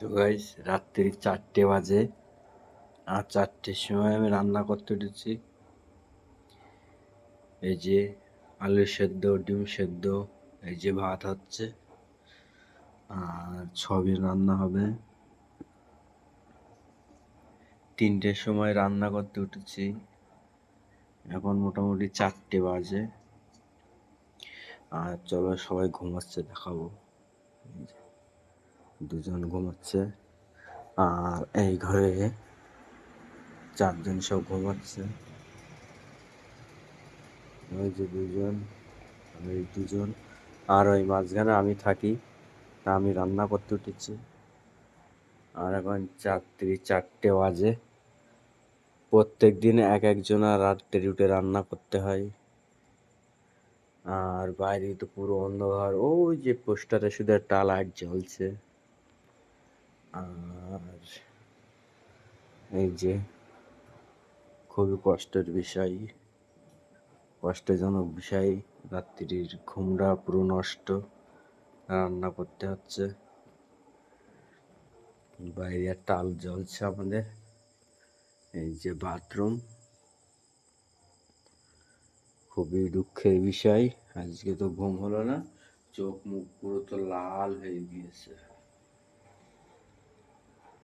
তো গাইস রাত্রি 4টে বাজে। আর 4টের সময় আমি রান্না করতে উঠেছি। এই যে আলু সেদ্ধ, ডিম সেদ্ধ, এই যে ভাত হচ্ছে আর সবই রান্না হবে। 3টের সময় রান্না করতে উঠেছি, এখন মোটামুটি 4টে বাজে। আর চলো সবাই ঘুমাচ্ছে, দেখাবো। এই যে দুজন ঘুমাচ্ছে আর এই ঘরে 4জন সব ঘুমাচ্ছে। ওই যে দুজন, এই দুজন, আর ওই মাঝখানে আমি থাকি। তা আমি রান্না করতে উঠেছি। আর এখন রাত্রি 4টে বাজে। প্রত্যেক দিন এক একজনা রাত্রে উঠে রান্না করতে হয়। আর বাইরে তো পুরো অন্ধকার, ওই যে পোস্টারে শুধু একটা লাইট জ্বলছে। আর এই যে খুবই কষ্টের বিষয়, কষ্টজনক বিষয়। রাত্রির ঘুমটা পুরো নষ্ট, রান্না করতে হচ্ছে। বাইরে একটা আলো জ্বলছে আমাদের। এই যে বাথরুম, খুবই দুঃখের বিষয়। আজকে তো ঘুম হলো না, চোখ মুখ পুরো তো লাল হয়ে গিয়েছে।